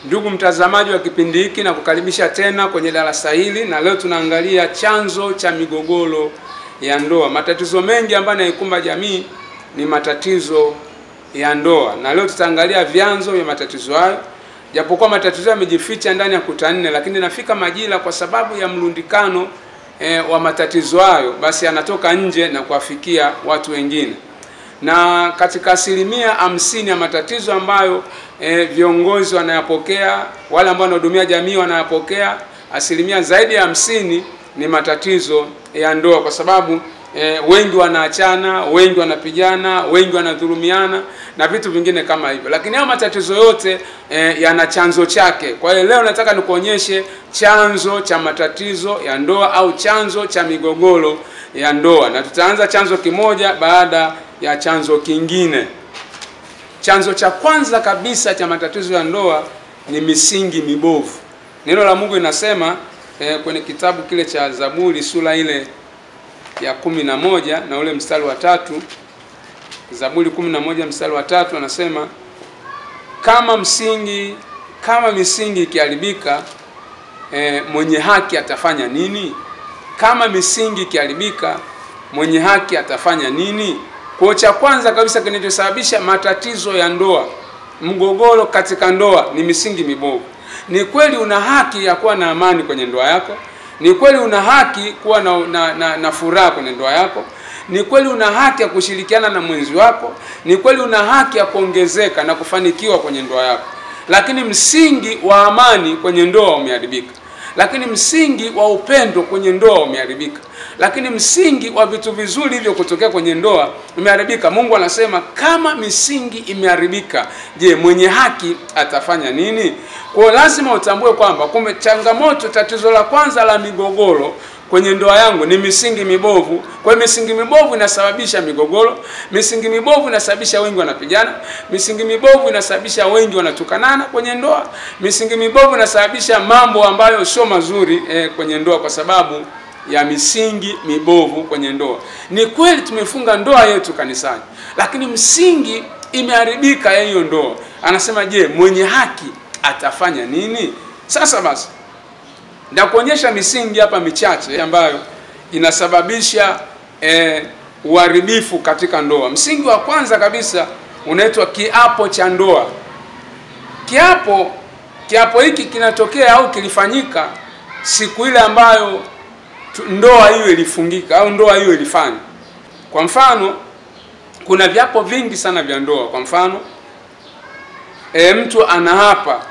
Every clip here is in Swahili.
Ndugu mtazamaji wa kipindi hiki, na kukaribisha tena kwenye darasa hili, na leo tunaangalia chanzo cha migogoro ya ndoa. Matatizo mengi ambayo yanaikumba jamii ni matatizo ya ndoa, na leo tutaangalia vyanzo vya matatizo hayo. Japokuwa matatizo yamejificha ndani ya kuta nne, lakini nafika majira kwa sababu ya mlundikano wa matatizo hayo, basi yanatoka nje na kuwafikia watu wengine. Na katika 50% ya matatizo ambayo viongozi wanayapokea, wale ambao wanahudumia jamii wanayapokea, asilimia zaidi ya 50 ni matatizo ya ndoa, kwa sababu wengi wanaachana, wengi wanapigana, wengi wanadhulumiana na vitu vingine kama hivyo. Lakini haya matatizo yote yana chanzo chake. Kwa hiyo leo nataka nikuonyeshe chanzo cha matatizo ya ndoa au chanzo cha migogoro ya ndoa, na tutaanza chanzo kimoja baada ya chanzo kingine. Chanzo cha kwanza kabisa cha matatizo ya ndoa ni misingi mibovu. Neno la Mungu linasema kwenye kitabu kile cha Zaburi sura ile ya 11 na ule mstari wa 3, Zaburi 11 mstari wa 3 anasema, kama misingi ikiharibika, mwenye haki atafanya nini? Kama misingi ikiharibika, mwenye haki atafanya nini? Kwa cha kwanza kabisa kinachosababisha matatizo ya ndoa, mgogoro katika ndoa, ni misingi mibovu. Ni kweli una haki ya kuwa na amani kwenye ndoa yako. Ni kweli una haki kuwa na furaha kwenye ndoa yako. Ni kweli una haki ya kushirikiana na mwenzi wako. Ni kweli una haki ya kuongezeka na kufanikiwa kwenye ndoa yako. Lakini msingi wa amani kwenye ndoa umeharibika. Lakini msingi wa upendo kwenye ndoa umeharibika. Lakini msingi wa vitu vizuri hivyo kutokea kwenye ndoa umeharibika. Mungu anasema kama misingi imeharibika, je, mwenye haki atafanya nini? Kwa lazima utambue kwamba kumbe changamoto, tatizo la kwanza la migogoro kwenye ndoa yangu ni misingi mibovu. Kwa misingi mibovu inasababisha migogoro, misingi mibovu inasababisha wengi wanapigana, misingi mibovu inasababisha wengi wanatukanana kwenye ndoa, misingi mibovu inasababisha mambo ambayo sio mazuri kwenye ndoa kwa sababu ya misingi mibovu kwenye ndoa. Ni kweli tumefunga ndoa yetu kanisani, lakini msingi imeharibika ya hiyo ndoa. Anasema, je, mwenye haki atafanya nini? Sasa basi ndakuonyesha misingi hapa michache ambayo inasababisha uharibifu katika ndoa. Msingi wa kwanza kabisa unaitwa kiapo cha ndoa. Kiapo hiki kinatokea au kilifanyika siku ile ambayo ndoa hiyo ilifungika au ndoa hiyo ilifanywa. Kwa mfano, kuna viapo vingi sana vya ndoa. Kwa mfano, mtu anaapa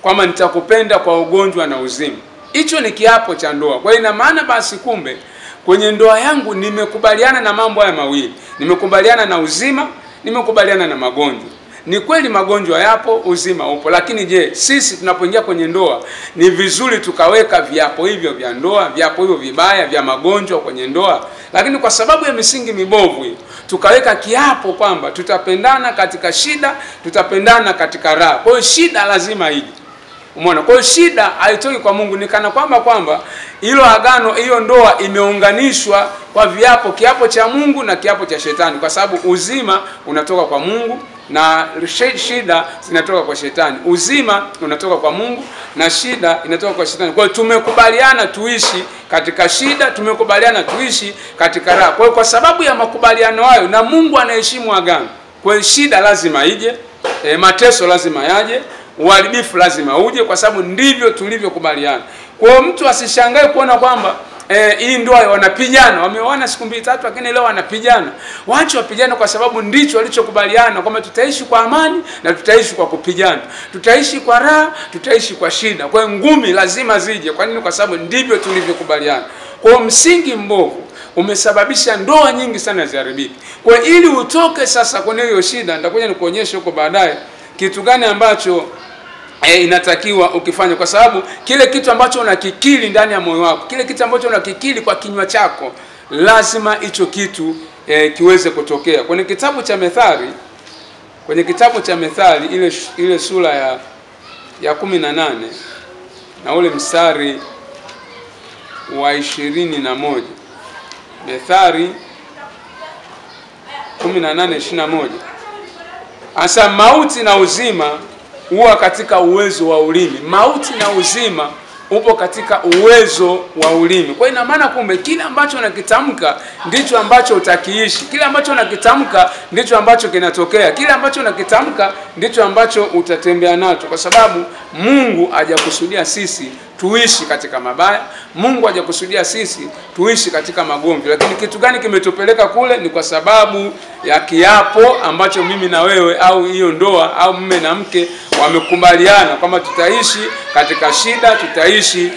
kwamba nitakupenda kwa ugonjwa na uzima. Hicho ni kiapo cha ndoa. Kwa hiyo ina maana basi kumbe kwenye ndoa yangu nimekubaliana na mambo haya mawili. Nimekubaliana na uzima, nimekubaliana na magonjwa. Ni kweli magonjwa yapo, uzima upo, lakini je, sisi tunapoingia kwenye ndoa ni vizuri tukaweka viapo hivyo vya ndoa, viapo hivyo vibaya vya magonjwa kwenye ndoa? Lakini kwa sababu ya misingi mibovu hiyo, tukaweka kiapo kwamba tutapendana katika shida, tutapendana katika raha. Kwa hiyo shida lazima ije. Umeona? Kwa hiyo shida haitoki kwa Mungu, ni kana kwamba hilo agano, hiyo ndoa imeunganishwa kwa viapo, kiapo cha Mungu na kiapo cha shetani, kwa sababu uzima unatoka kwa Mungu na shida zinatoka kwa shetani. Uzima unatoka kwa Mungu na shida inatoka kwa shetani. Kwa hiyo tumekubaliana tuishi katika shida, tumekubaliana tuishi katika raha. Kwa hiyo kwa sababu ya makubaliano hayo, na Mungu anaheshimu agano, kwa hiyo shida lazima ije, mateso lazima yaje, uharibifu lazima uje, kwa sababu ndivyo tulivyokubaliana. Kwa hiyo mtu asishangae kuona kwamba hii ndoa wanapigana, wameoana siku 2-3 lakini leo wanapigana. Waache wapigane, kwa sababu ndicho walichokubaliana kwamba tutaishi kwa amani na tutaishi kwa kupigana. Tutaishi kwa raha, tutaishi kwa shida. Kwa hiyo ngumi lazima zije. Kwa nini? Kwa sababu ndivyo tulivyokubaliana. Kwa hiyo msingi mbovu umesababisha ndoa nyingi sana ziharibike. Kwa hiyo ili utoke sasa kwenye hiyo shida, nitakuja nikuonyeshe huko baadaye kitu gani ambacho inatakiwa ukifanya, kwa sababu kile kitu ambacho unakikiri ndani ya moyo wako, kile kitu ambacho unakikiri kwa kinywa chako, lazima hicho kitu kiweze kutokea. Kwenye kitabu cha Methali, ile sura ya 18 na ule mstari wa 21. Methali 18:21. Asa mauti na uzima huwa katika uwezo wa ulimi. Mauti na uzima upo katika uwezo wa ulimi. Kwa ina maana kumbe kile ambacho unakitamka ndicho ambacho utakiishi. Kile ambacho unakitamka ndicho ambacho kinatokea. Kile ambacho unakitamka ndicho ambacho utatembea nacho, kwa sababu Mungu hajakusudia sisi tuishi katika mabaya. Mungu hajakusudia sisi tuishi katika magomvi. Lakini kitu gani kimetupeleka kule? Ni kwa sababu ya kiapo ambacho mimi na wewe au hiyo ndoa au mume na mke wamekubaliana kwamba tutaishi katika shida, tutaishi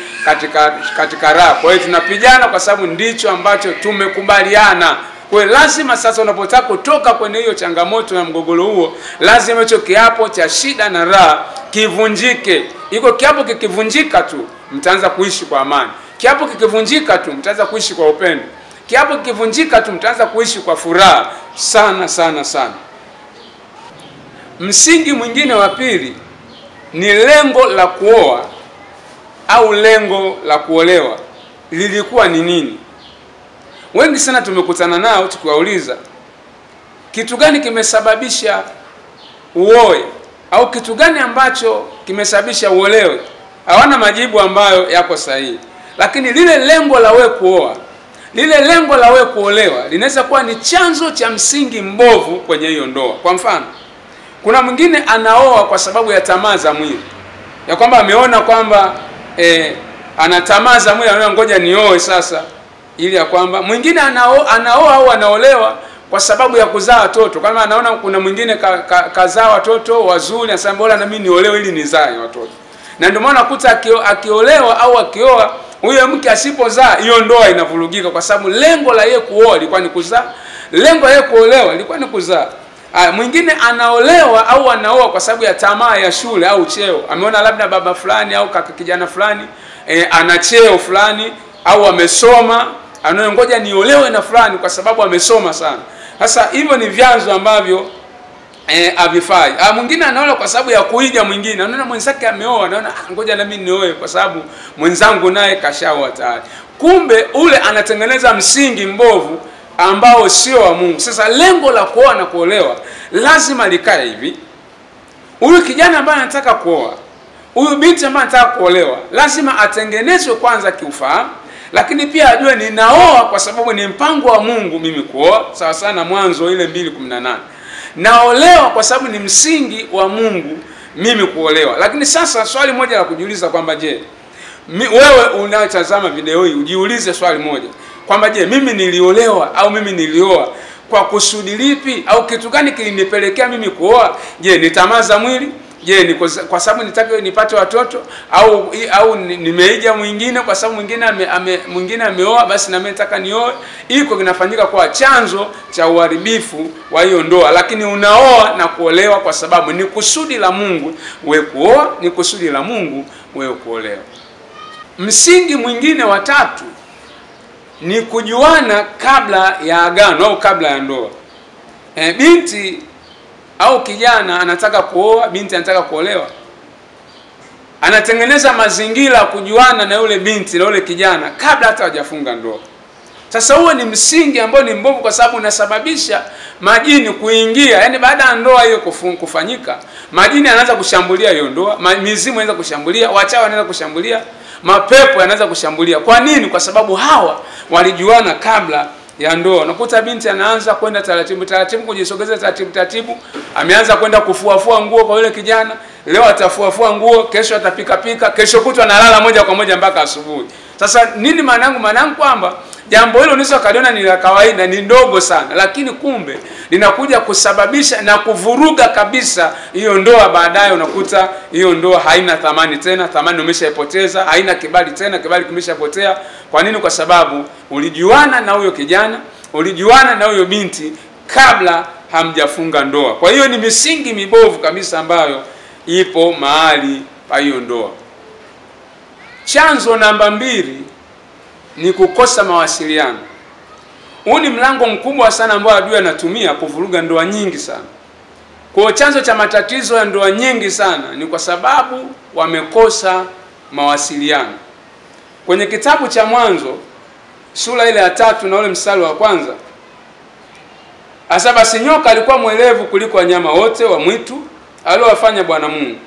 katika raha. Kwa hiyo tunapigana kwa sababu ndicho ambacho tumekubaliana. Kwa hiyo lazima sasa unapotaka kutoka kwenye hiyo changamoto na mgogoro huo, lazima hicho kiapo cha shida na raha kivunjike. Iko kiapo kikivunjika tu, mtaanza kuishi kwa amani. Kiapo kikivunjika tu, mtaanza kuishi kwa upendo. Kiapo kikivunjika tu, mtaanza kuishi kwa furaha sana sana sana. Msingi mwingine wa pili ni lengo la kuoa au lengo la kuolewa lilikuwa ni nini? Wengi sana tumekutana nao tukiwauliza kitu gani kimesababisha uoe au kitu gani ambacho kimesababisha uolewe. Hawana majibu ambayo yako sahihi. Lakini lile lengo la wewe kuoa, lile lengo la wewe kuolewa linaweza kuwa ni chanzo cha msingi mbovu kwenye hiyo ndoa. Kwa mfano, kuna mwingine anaoa kwa sababu ya tamaa za mwili. Ya kwamba ameona kwamba ana tamaa za mwili, anaona ngoja nioe sasa ili ya kwamba. Mwingine anaoa au anaolewa kwa sababu ya kuzaa watoto. Kama anaona kuna mwingine kazaa watoto wazuri, anasema bora na mimi niolewe ili nizae watoto. Na ndio maana kuta akiolewa au akioa, huyo mke asipozaa, hiyo ndoa inavurugika, kwa sababu lengo la yeye kuoa lilikuwa ni kuzaa. Lengo la yeye kuolewa lilikuwa ni kuzaa. Mwingine anaolewa au anaoa kwa sababu ya tamaa ya shule au cheo. Ameona labda baba fulani au kaka kijana fulani ana cheo fulani au amesoma, anaona ngoja niolewe na fulani kwa sababu amesoma sana. Sasa hivyo ni vyanzo ambavyo havifai. Mwingine anaoa kwa sababu ya kuiga mwingine. Anaona mwenzake ameoa, anaona ngoja na mimi nioe kwa sababu mwenzangu naye kashaoa tayari. Kumbe ule anatengeneza msingi mbovu ambao sio wa Mungu. Sasa lengo la kuoa na kuolewa lazima likae hivi. Huyu kijana ambaye anataka kuoa, huyu binti ambaye anataka kuolewa, lazima atengenezwe kwanza kiufahamu, lakini pia ajue ninaoa kwa sababu ni mpango wa Mungu mimi kuoa, sawa sana Mwanzo ile 2:18. Naolewa kwa sababu ni msingi wa Mungu mimi kuolewa. Lakini sasa swali moja la kujiuliza kwamba je, wewe unayotazama video hii ujiulize swali moja kwamba je, mimi niliolewa au mimi nilioa kwa kusudi lipi, au kitu gani kilinipelekea mimi kuoa? Je, ni tamaa za mwili? Je, ni kwa sababu nitaka nipate watoto, au nimeiga mwingine kwa sababu mwingine ameoa basi na mimi nataka nioe? Iko kinafanyika kwa chanzo cha uharibifu wa hiyo ndoa. Lakini unaoa na kuolewa kwa sababu ni kusudi la Mungu wewe kuoa, ni kusudi la Mungu wewe kuolewa. Msingi mwingine wa tatu ni kujuana kabla ya agano au kabla ya ndoa. Binti au kijana anataka kuoa, binti anataka kuolewa, anatengeneza mazingira kujuana na yule binti na yule kijana kabla hata hawajafunga ndoa. Sasa huo ni msingi ambao ni mbovu, kwa sababu unasababisha majini kuingia. Yaani baada ya ndoa hiyo kufanyika, majini yanaanza kushambulia hiyo ndoa, mizimu inaanza kushambulia, wachawi wanaanza kushambulia, mapepo yanaanza kushambulia. Kwa nini? Kwa sababu hawa walijuana kabla ya ndoa. Unakuta binti anaanza kwenda taratibu kujisogeza taratibu, ameanza kwenda kufuafua nguo kwa yule kijana. Leo atafuafua nguo, kesho atapika, kesho kutwa analala moja kwa moja mpaka asubuhi. Sasa nini maana yangu? Maana yangu kwamba jambo hilo unaweza kaliona ni la kawaida, ni ndogo sana, lakini kumbe linakuja kusababisha na kuvuruga kabisa hiyo ndoa. Baadaye unakuta hiyo ndoa haina thamani tena, thamani umeshaipoteza, haina kibali tena, kibali kimeshapotea. Kwa nini? Kwa sababu ulijuana na huyo kijana, ulijuana na huyo binti kabla hamjafunga ndoa. Kwa hiyo ni misingi mibovu kabisa ambayo ipo mahali pa hiyo ndoa. Chanzo namba 2 ni kukosa mawasiliano. Huu ni mlango mkubwa sana ambao adui anatumia kuvuruga ndoa nyingi sana. Kwa chanzo cha matatizo ya ndoa nyingi sana ni kwa sababu wamekosa mawasiliano. Kwenye kitabu cha Mwanzo sura ile ya 3 na ule mstari wa 1, asa basi nyoka alikuwa mwelevu kuliko wanyama wote wa mwitu aliowafanya Bwana Mungu,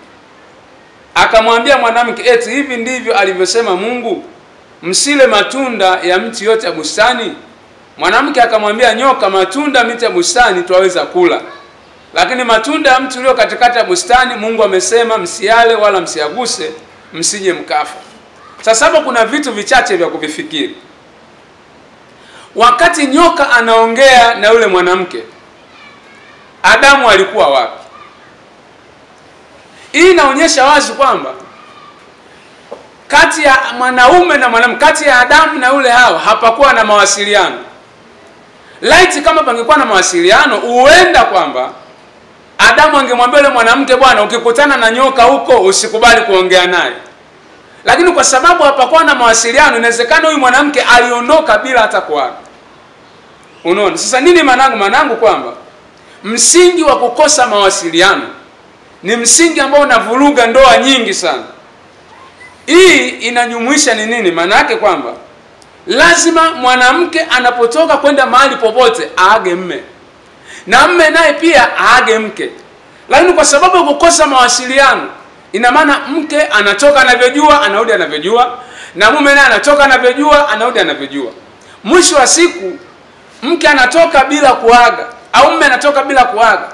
akamwambia mwanamke, eti hivi ndivyo alivyosema Mungu, msile matunda ya mti yote ya bustani? Mwanamke akamwambia nyoka, matunda miti ya bustani twaweza kula, lakini matunda ya mti ulio katikati ya bustani Mungu amesema msiale wala msiaguse, msije mkafa. Sasa hapa kuna vitu vichache vya kuvifikiri. Wakati nyoka anaongea na yule mwanamke, Adamu alikuwa wapi? Hii inaonyesha wazi kwamba kati ya mwanaume na mwanamke, kati ya Adamu na yule Hawa hapakuwa na mawasiliano. Laiti kama pangekuwa na mawasiliano, huenda kwamba Adamu angemwambia yule mwanamke, bwana, ukikutana na nyoka huko usikubali kuongea naye. Lakini kwa sababu hapakuwa na mawasiliano, inawezekana huyu mwanamke aliondoka bila hata kuaga. Unaona? Sasa nini manangu kwamba msingi wa kukosa mawasiliano ni msingi ambao unavuruga ndoa nyingi sana. Hii inajumuisha ni nini? Maana yake kwamba lazima mwanamke anapotoka kwenda mahali popote aage mme, na mme naye pia aage mke. Lakini kwa sababu ya kukosa mawasiliano, ina maana mke anatoka anavyojua, anarudi anavyojua, na mume naye anatoka anavyojua, anarudi anavyojua. Mwisho wa siku mke anatoka bila kuaga au mume anatoka bila kuaga.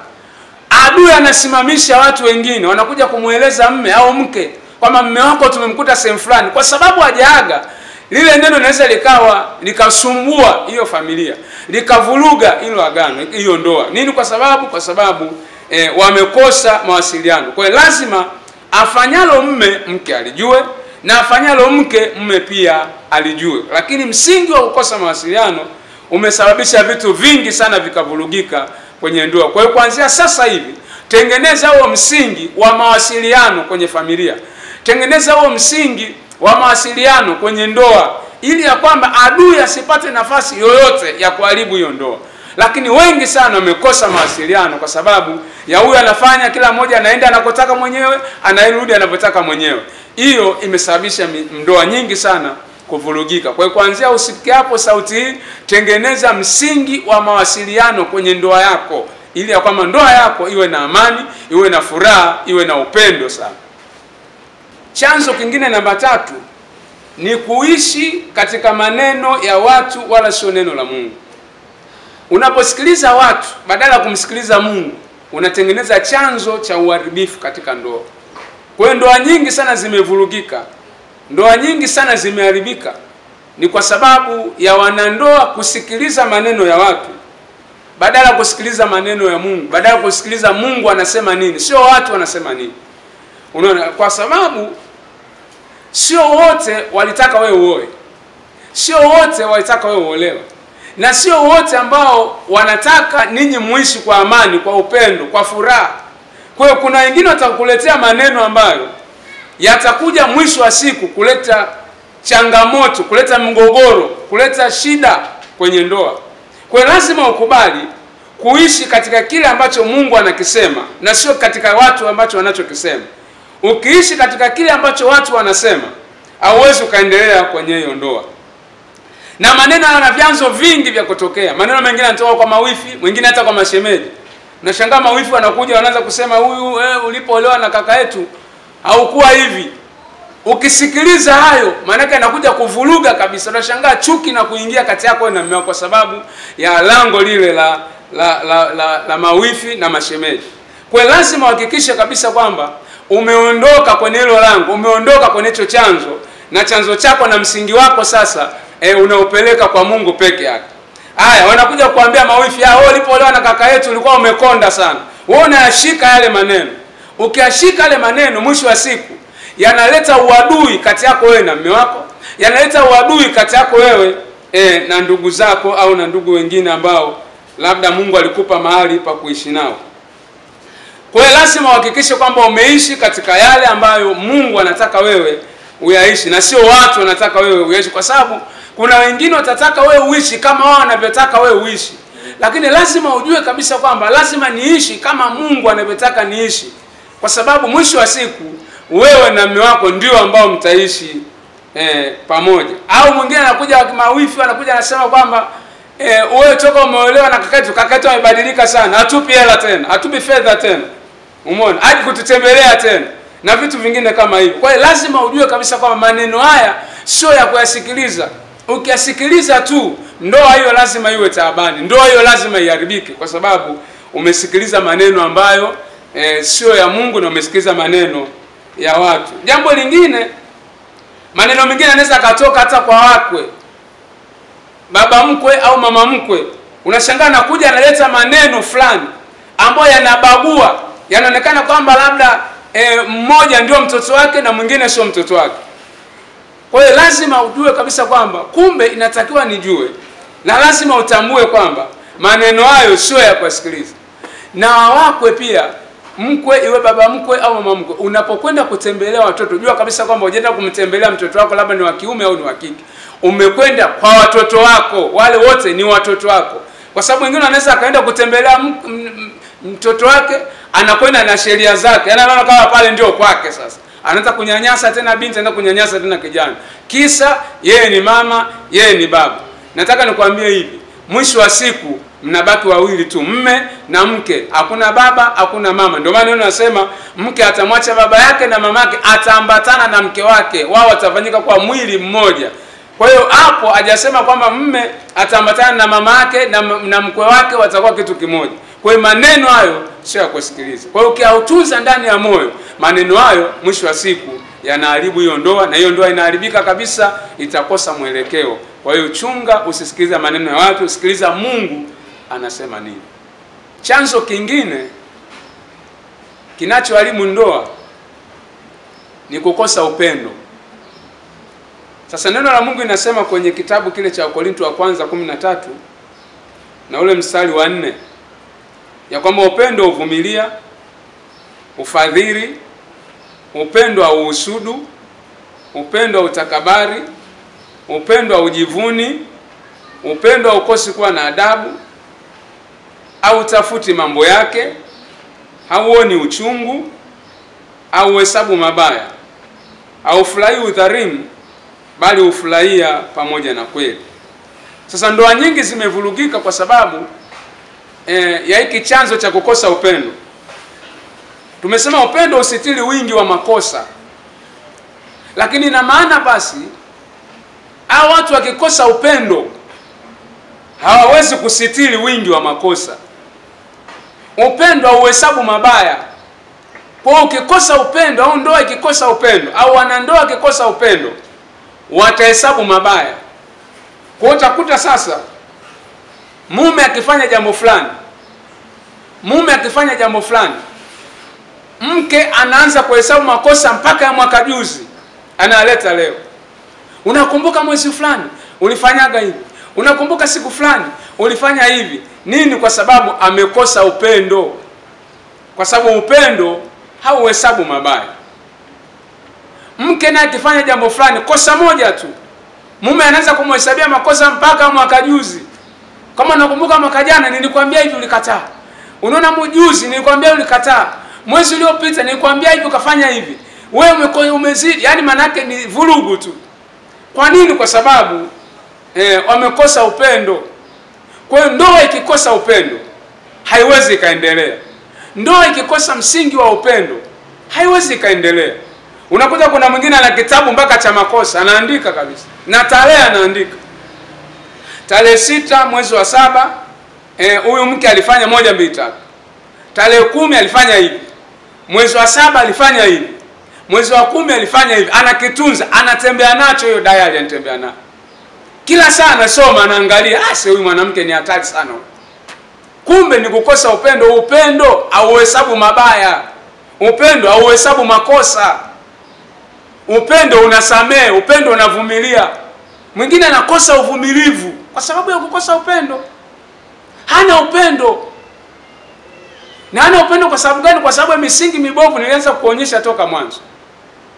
Adui anasimamisha watu wengine, wanakuja kumueleza mme au mke kwamba mme wako tumemkuta sehemu fulani. Kwa sababu hajaaga, lile neno linaweza likasumbua hiyo familia, likavuruga hilo agano, hiyo ndoa. Nini? Kwa sababu wamekosa mawasiliano. Kwa hiyo lazima afanyalo mme mke alijue, na afanyalo mke mme pia alijue. Lakini msingi wa kukosa mawasiliano umesababisha vitu vingi sana vikavurugika kwenye ndoa. Kwa hiyo kuanzia sasa hivi tengeneza huo msingi wa mawasiliano kwenye familia. Tengeneza huo msingi wa mawasiliano kwenye ndoa, ili ya kwamba adui asipate nafasi yoyote ya kuharibu hiyo ndoa. Lakini wengi sana wamekosa mawasiliano kwa sababu ya huyu anafanya, kila mmoja anaenda anakotaka mwenyewe, anairudi anavyotaka mwenyewe. Hiyo imesababisha ndoa nyingi sana kuvurugika. Kwa hiyo kuanzia usikiapo sauti hii, tengeneza msingi wa mawasiliano kwenye ndoa yako, ili ya kwamba ndoa yako iwe na amani, iwe na furaha, iwe na upendo sana. Chanzo kingine namba 3 ni kuishi katika maneno ya watu wala sio neno la Mungu. Unaposikiliza watu badala ya kumsikiliza Mungu, unatengeneza chanzo cha uharibifu katika ndoa. Kwa hiyo ndoa nyingi sana zimevurugika, ndoa nyingi sana zimeharibika, ni kwa sababu ya wanandoa kusikiliza maneno ya watu badala ya kusikiliza maneno ya Mungu, badala ya kusikiliza Mungu anasema nini, sio watu wanasema nini. Unaona? Kwa sababu sio wote walitaka wewe uoe, sio wote walitaka wewe uolewe, na sio wote ambao wanataka ninyi muishi kwa amani, kwa upendo, kwa furaha. Kwa hiyo kuna wengine watakuletea maneno ambayo yatakuja mwisho wa siku kuleta changamoto, kuleta mgogoro, kuleta shida kwenye ndoa. Kwa hiyo lazima ukubali kuishi katika kile ambacho Mungu anakisema na sio katika watu ambacho wanachokisema. Ukiishi katika kile ambacho watu wanasema, hauwezi ukaendelea kwenye hiyo ndoa. Na maneno yana vyanzo vingi vya kutokea. Maneno mengine yanatoka kwa mawifi, mwingine hata kwa mashemeji. Nashangaa mawifi wanakuja wanaanza kusema, huyu ulipoolewa na kaka yetu haukuwa hivi. Ukisikiliza hayo, maana yake anakuja kuvuruga kabisa. Unashangaa chuki na kuingia kati yako na mume wako kwa sababu ya lango lile la mawifi na mashemeji. Kwa lazima uhakikishe kabisa kwamba umeondoka kwenye hilo lango, umeondoka kwenye hicho chanzo, na chanzo chako na msingi wako sasa unaupeleka kwa Mungu peke yake. Haya, wanakuja kukuambia mawifi, wewe ulipoolewa na kaka yetu ulikuwa umekonda sana. Wewe unayashika yale maneno. Ukiashika yale maneno, mwisho wa siku yanaleta uadui kati yako wewe na mume wako, yanaleta uadui kati yako wewe na ndugu zako au na ndugu wengine ambao labda Mungu alikupa mahali pa kuishi nao. Kwa hiyo lazima uhakikishe kwamba umeishi katika yale ambayo Mungu anataka wewe uyaishi, na sio watu wanataka wewe uishi, kwa sababu kuna wengine watataka wewe uishi kama wao wanavyotaka wewe uishi. Lakini lazima ujue kabisa kwamba lazima niishi kama Mungu anavyotaka niishi, kwa sababu mwisho wa siku wewe na mume wako ndio ambao mtaishi pamoja. Au mwingine anakuja mawifi, anakuja anasema kwamba wewe toka umeolewa na kaka yetu amebadilika sana, hatupi hela tena, hatupi fedha tena. Umeona? Hadi kututembelea tena. na vitu vingine kama hivyo. Kwa hiyo lazima ujue kabisa kwamba maneno haya sio ya kuyasikiliza. Ukiyasikiliza tu, ndoa hiyo lazima iwe taabani, ndoa hiyo lazima iharibike, kwa sababu umesikiliza maneno ambayo sio ya Mungu na umesikiliza maneno ya watu. Jambo lingine, maneno mengine yanaweza katoka hata kwa wakwe, baba mkwe au mama mkwe. Unashangaa anakuja analeta maneno fulani ambayo yanabagua, yanaonekana kwamba labda mmoja ndio mtoto wake na mwingine sio mtoto wake. Kwa hiyo lazima ujue kabisa kwamba kumbe inatakiwa nijue, na lazima utambue kwamba maneno hayo sio ya kusikiliza. Na wakwe pia, mkwe iwe baba mkwe au mama mkwe, unapokwenda kutembelea watoto, jua kabisa kwamba unaenda kumtembelea mtoto wako, labda ni wa kiume au ni wa kike. Umekwenda kwa watoto wako, wale wote ni watoto wako. Kwa sababu wengine anaweza akaenda kutembelea mtoto wake, anakwenda na sheria zake, anaona kama pale ndio kwake. Sasa anaanza kunyanyasa tena binti, anaanza kunyanyasa tena kijana, kisa yeye ni mama, yeye ni baba. Nataka nikwambie hivi, mwisho wa siku mnabaki wawili tu, mme na mke, hakuna baba, hakuna mama. Ndio maana nasema mke atamwacha baba yake na mama yake, ataambatana na mke wake, wao watafanyika kwa mwili mmoja. Kwa hiyo hapo hajasema kwamba mme ataambatana na mama yake na mkwe wake watakuwa kitu kimoja. Kwa hiyo maneno hayo sio ya kusikiliza. Kwa hiyo ukiautunza ndani ya moyo, maneno hayo mwisho wa siku yanaharibu hiyo ndoa, na hiyo ndoa inaharibika kabisa, itakosa mwelekeo. Kwa hiyo chunga, usisikilize maneno ya watu, sikiliza Mungu anasema nini. Chanzo kingine kinachoharibu ndoa ni kukosa upendo. Sasa neno la Mungu linasema kwenye kitabu kile cha Wakorintho wa kwanza 13 na ule mstari wa 4 ya kwamba upendo uvumilia, ufadhili, upendo hauhusudu, upendo hautakabari, upendo haujivuni, upendo haukosi kuwa na adabu, au tafuti mambo yake, hauoni uchungu, au hesabu mabaya, au furahi udhalimu, bali ufurahia pamoja na kweli. Sasa ndoa nyingi zimevurugika kwa sababu ya hiki chanzo cha kukosa upendo. Tumesema upendo usitiri wingi wa makosa, lakini na maana basi hao watu wakikosa upendo hawawezi kusitiri wingi wa makosa. Upendo hauhesabu mabaya. Kwa ukikosa upendo, au ndoa ikikosa upendo, au wanandoa wakikosa upendo, watahesabu mabaya. Kwa utakuta sasa mume akifanya jambo fulani, mke anaanza kuhesabu makosa mpaka ya mwaka juzi, analeta leo. Unakumbuka mwezi fulani ulifanyaga hivi, unakumbuka siku fulani ulifanya hivi. Nini? Kwa sababu amekosa upendo. Kwa sababu upendo hauhesabu mabaya. Mke naye akifanya jambo fulani, kosa moja tu, mume anaanza kumhesabia makosa mpaka mwaka juzi. Kama nakumbuka mwaka jana nilikwambia hivi ulikataa. Unaona mjuzi nilikwambia ulikataa. Mwezi uliopita nilikwambia hivi ukafanya hivi. Wewe umezidi, yani manake ni vurugu tu. Kwa nini? Kwa sababu wamekosa upendo. Kwa hiyo ndoa ikikosa upendo haiwezi kaendelea. Ndoa ikikosa msingi wa upendo haiwezi kaendelea. Unakuta kuna mwingine ana kitabu mpaka cha makosa, anaandika kabisa. Na tarehe anaandika. Tarehe 6 mwezi wa 7 huyu mke alifanya 1 2 3. Tarehe 10 alifanya hivi. Mwezi wa 7 alifanya hivi. Mwezi wa 10 alifanya hivi. Anakitunza, anatembea nacho, hiyo diary anatembea nayo. Kila saa anasoma, anaangalia, huyu mwanamke ni hatari sana. Kumbe ni kukosa upendo. Upendo hauhesabu mabaya. Upendo hauhesabu makosa. Upendo unasamehe, upendo unavumilia. Mwingine anakosa uvumilivu kwa sababu ya kukosa upendo. Hana upendo. Na hana upendo kwa sababu gani? Kwa sababu ya misingi mibovu nilianza kuonyesha toka mwanzo.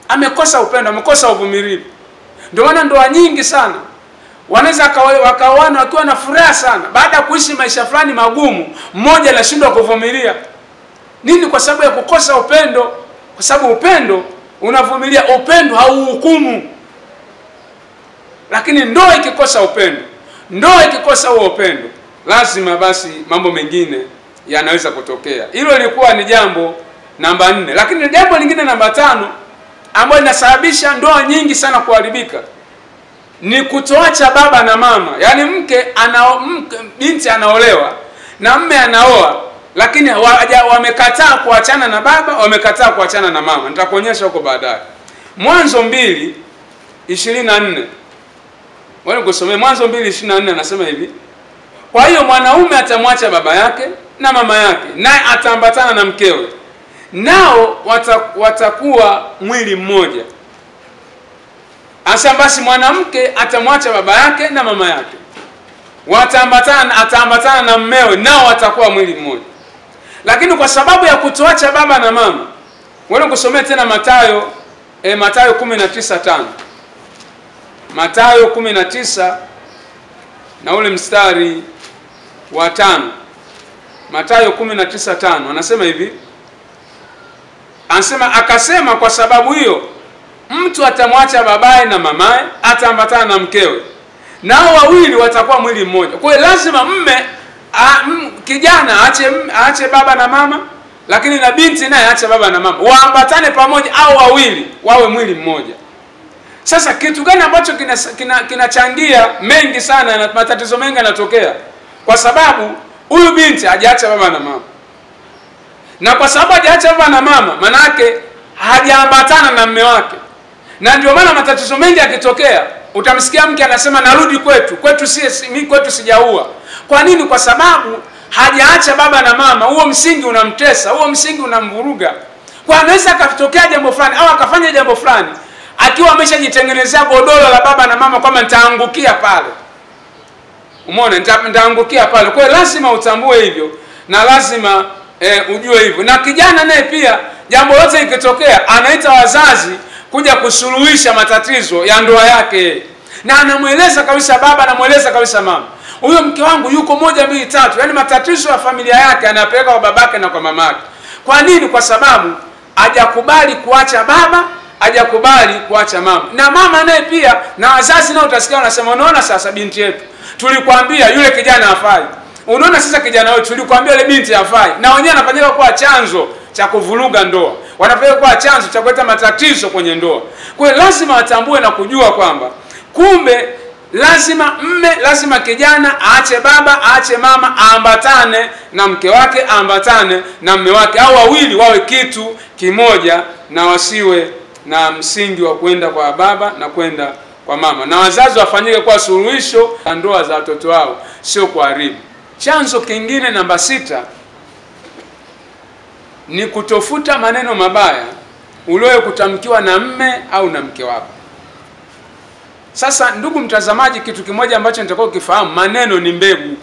Amekosa upendo, amekosa uvumilivu. Ndio maana ndoa nyingi sana wanaweza wakaoana wakiwa na furaha sana, baada ya kuishi maisha fulani magumu, mmoja anashindwa kuvumilia. Nini? Kwa sababu ya kukosa upendo. Kwa sababu upendo unavumilia, upendo hauhukumu. Lakini ndoa ikikosa upendo, ndoa ikikosa huo upendo, lazima basi mambo mengine yanaweza kutokea. Hilo lilikuwa ni jambo namba 4. Lakini jambo lingine namba 5 ambalo linasababisha ndoa nyingi sana kuharibika ni kutoacha baba na mama. Yaani binti anaolewa na mme anaoa, lakini wamekataa kuachana na baba, wamekataa kuachana na mama. Nitakuonyesha huko baadaye. Mwanzo 2:24. Wewe kusomea Mwanzo 2:24 anasema hivi: kwa hiyo mwanaume atamwacha baba yake na mama yake, naye ataambatana na mkewe, nao watakuwa mwili mmoja. Asa basi mwanamke atamwacha baba yake na mama yake, ataambatana na mmewe, nao watakuwa mwili mmoja. Lakini kwa sababu ya kutoacha baba na mama, wewe kusomea tena Mathayo 19:5. Mathayo 19 na ule mstari wa 5. Mathayo 19:5 anasema hivi. Anasema akasema, kwa sababu hiyo mtu atamwacha babaye na mamaye, ataambatana na mkewe, nao wawili watakuwa mwili mmoja. Kwa hiyo lazima kijana aache baba na mama, lakini na binti naye aache baba na mama, waambatane pamoja, au wawili wawe mwili mmoja. Sasa kitu gani ambacho kinachangia mengi sana na matatizo mengi yanatokea? Kwa sababu huyu binti hajaacha baba na mama. Na kwa sababu hajaacha baba na mama, maana yake hajaambatana na mume wake. Na ndio maana matatizo mengi yakitokea, utamsikia mke anasema narudi kwetu mimi kwetu sijaua. Kwa nini? Kwa sababu hajaacha baba na mama. Huo msingi unamtesa, huo msingi unamvuruga. Kwa anaweza akatokea jambo fulani au akafanya jambo fulani akiwa ameshajitengenezea godoro la baba na mama kwamba nitaangukia pale. Umeona, nitaangukia pale. Kwa hiyo lazima utambue hivyo na lazima ujue hivyo. Na kijana naye pia jambo lote likitokea anaita wazazi kuja kusuluhisha matatizo ya ndoa yake. Na anamueleza kabisa baba, anamueleza kabisa mama, huyo mke wangu yuko 1 2 3. Yaani matatizo ya familia yake anapeleka kwa babake na kwa mamake. Kwa nini? Kwa sababu hajakubali kuacha baba, hajakubali kuacha mama. Na mama naye pia na wazazi nao utasikia wanasema, unaona sasa binti yetu, tulikwambia yule kijana hafai. Unaona sasa kijana wetu, tulikwambia yule binti hafai. Na wenyewe anafanyika kwa chanzo cha kuvuruga ndoa. Wanafanyika kwa chanzo cha kuleta matatizo kwenye ndoa. Kwa hiyo lazima watambue na kujua kwamba kumbe lazima kijana aache baba, aache mama, aambatane na mke wake, aambatane na mume wake, au wawili wawe kitu kimoja na wasiwe na msingi wa kwenda kwa baba na kwenda kwa mama. Na wazazi wafanyike kwa suluhisho la ndoa za watoto wao, sio kuharibu. Chanzo kingine namba 6 ni kutofuta maneno mabaya ulioye kutamkiwa na mme au na mke wako. Sasa ndugu mtazamaji, kitu kimoja ambacho nitakao kifahamu, maneno ni mbegu.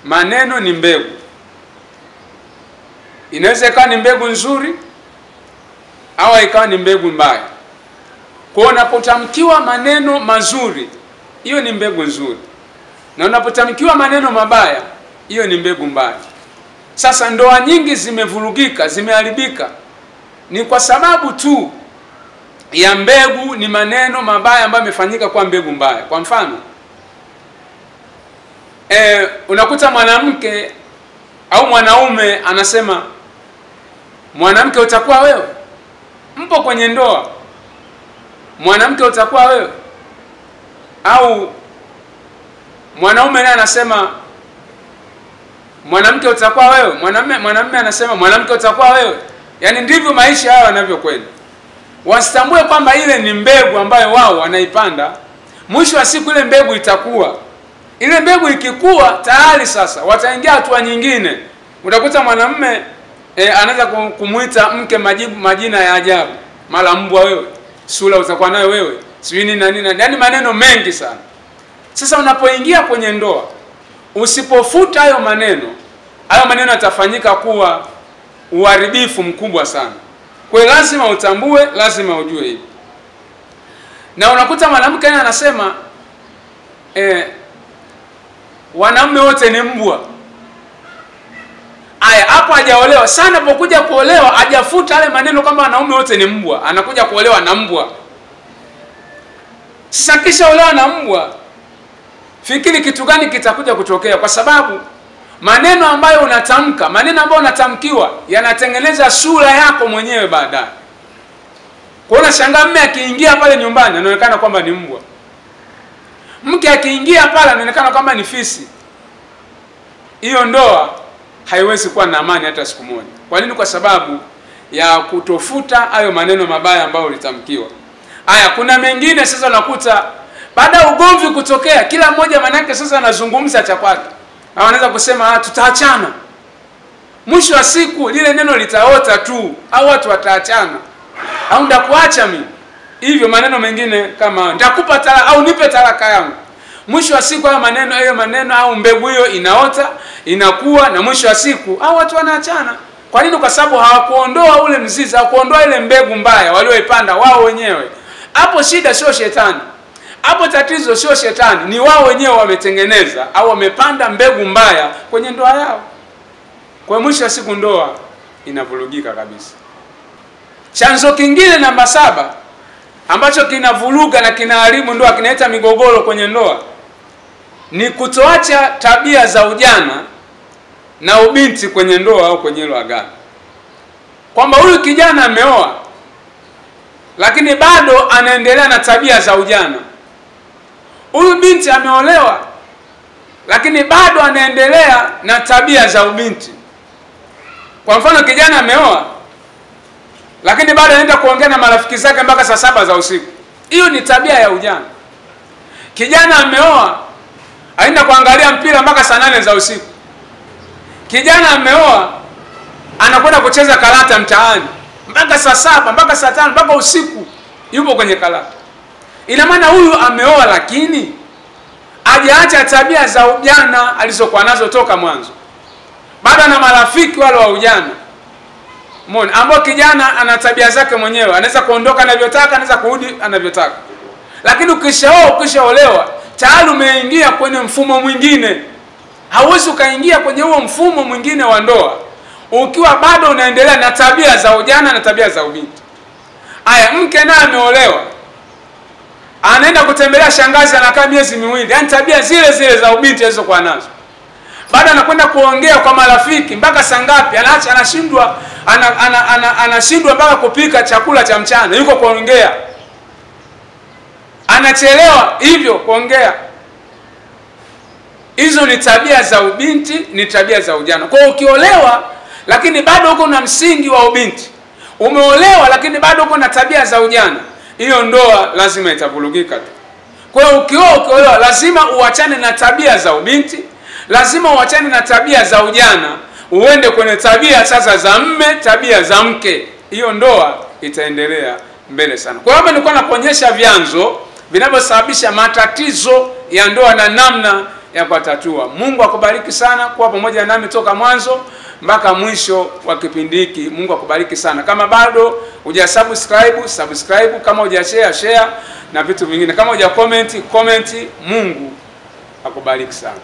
Maneno ni mbegu. Inaweza ikawa ni mbegu nzuri au ikawa ni mbegu mbaya. Kwa unapotamkiwa maneno mazuri, hiyo ni mbegu nzuri. Na unapotamkiwa maneno mabaya, hiyo ni mbegu mbaya. Sasa ndoa nyingi zimevurugika, zimeharibika, ni kwa sababu tu ya mbegu ni maneno mabaya ambayo yamefanyika kwa mbegu mbaya. Kwa mfano, unakuta mwanamke au mwanaume anasema, mwanamke utakuwa wewe. Mpo kwenye ndoa, mwanamke utakuwa wewe. Au mwanaume naye anasema, mwanamke utakuwa wewe. Mwanamume anasema, mwanamke utakuwa wewe. Yaani ndivyo maisha yao yanavyokwenda. Wasitambue kwamba ile ni mbegu ambayo wao wanaipanda. Mwisho wa siku ile mbegu itakuwa. Ile mbegu ikikua tayari sasa wataingia hatua nyingine. Utakuta mwanamume anaweza kumuita mke majina ya ajabu. Mara mbwa wewe, sura utakuwa nayo wewe, sijui nini na nini. Yaani maneno mengi sana. Sasa unapoingia kwenye ndoa, usipofuta hayo maneno yatafanyika kuwa uharibifu mkubwa sana. Kwa hiyo lazima utambue, lazima ujue hivi. Na unakuta mwanamke anasema wanaume wote ni mbwa. Aya, hapo hajaolewa. Sana pokuja kuolewa hajafuta yale maneno kama wanaume wote ni mbwa. Anakuja kuolewa na mbwa. Sasa kisha olewa na mbwa, fikiri kitu gani kitakuja kutokea? Kwa sababu maneno ambayo unatamka, maneno ambayo unatamkiwa yanatengeneza sura yako mwenyewe baadaye. Kwa unashangaa mume akiingia pale nyumbani anaonekana kwamba ni mbwa. Mke akiingia pale anaonekana kwamba ni fisi. Hiyo ndoa haiwezi kuwa na amani hata siku moja. Kwa nini? Kwa sababu ya kutofuta hayo maneno mabaya ambayo ulitamkiwa. Haya, kuna mengine sasa unakuta baada ya ugomvi kutokea, kila mmoja manake sasa anazungumza cha kwake. Anaweza kusema tutaachana. Mwisho wa siku lile neno litaota tu, au watu wataachana. Au ndakuacha mimi. Hivyo maneno mengine kama ndakupa talaka au nipe talaka yangu. Mwisho wa siku hayo maneno au mbegu hiyo inaota, inakuwa, na mwisho wa siku hao watu wanaachana. Kwa nini? Kwa sababu hawakuondoa ule mzizi, hawakuondoa ile mbegu mbaya walioipanda wao wenyewe. Hapo shida sio shetani. Hapo tatizo sio shetani, ni wao wenyewe wametengeneza au wamepanda mbegu mbaya kwenye ndoa yao. Kwa mwisho wa siku ndoa inavurugika kabisa. Chanzo kingine namba 7 ambacho kinavuruga na kinaharibu ndoa, kinaleta migogoro kwenye ndoa, ni kutoacha tabia za ujana na ubinti kwenye ndoa au kwenye hilo agano. Kwamba huyu kijana ameoa lakini bado anaendelea na tabia za ujana. Huyu binti ameolewa lakini bado anaendelea na tabia za ubinti. Kwa mfano, kijana ameoa lakini bado anaenda kuongea na marafiki zake mpaka saa 7 za usiku. Hiyo ni tabia ya ujana. Kijana ameoa aenda kuangalia mpira mpaka saa 8 za usiku. Kijana ameoa anakwenda kucheza karata mtaani mpaka saa 7, mpaka saa 5, mpaka usiku yupo kwenye karata. Ina maana huyu ameoa lakini hajaacha tabia za ujana alizokuwa nazo toka mwanzo. Bado ana marafiki wale wa ujana. Umeona? Ambao kijana ana tabia zake mwenyewe, anaweza kuondoka anavyotaka, anaweza kurudi anavyotaka. Lakini ukishaolewa, tayari umeingia kwenye mfumo mwingine. Hauwezi ukaingia kwenye huo mfumo mwingine wa ndoa ukiwa bado unaendelea na tabia za ujana na tabia za ubinti. Haya, mke naye ameolewa, anaenda kutembelea shangazi, anakaa miezi 2, yani tabia zile zile za ubinti alizokuwa nazo. Baada anakwenda kuongea kwa marafiki mpaka saa ngapi, anashindwa mpaka kupika chakula cha mchana, yuko kuongea. Anachelewa hivyo kuongea. Hizo ni tabia za ubinti, ni tabia za ujana. Kwa hiyo ukiolewa lakini bado uko na msingi wa ubinti, umeolewa lakini bado uko na tabia za ujana, hiyo ndoa lazima itavurugika tu. Kwa hiyo ukiolewa lazima uachane na tabia za ubinti, lazima uachane na tabia za ujana, uende kwenye tabia sasa za mme, tabia za mke. Hiyo ndoa itaendelea mbele sana. Kwa hiyo nilikuwa nakuonyesha vyanzo vinavyosababisha matatizo ya ndoa na namna ya kutatua. Mungu akubariki sana kwa pamoja nami toka mwanzo mpaka mwisho wa kipindi hiki. Mungu akubariki sana. Kama bado hujasubscribe, subscribe. Kama hujashare, share na vitu vingine. Kama hujacomment, comment. Mungu akubariki sana.